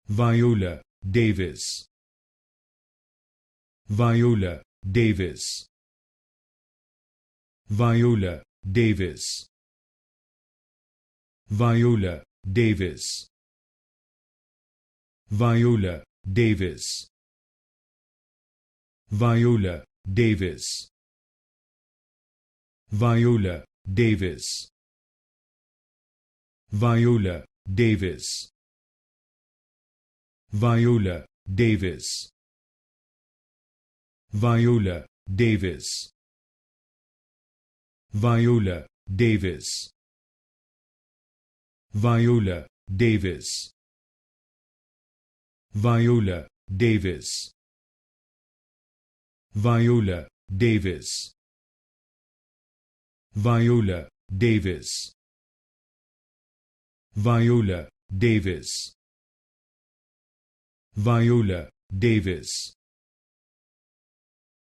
Viola Davis. Viola Davis. Viola Davis. Viola Davis. Viola Davis. Viola Davis. Viola Davis. Viola Davis. Viola Davis. Viola Davis. Viola Davis. Viola Davis. Viola Davis. Viola Davis. Viola Davis. Viola Davis. Viola Davis.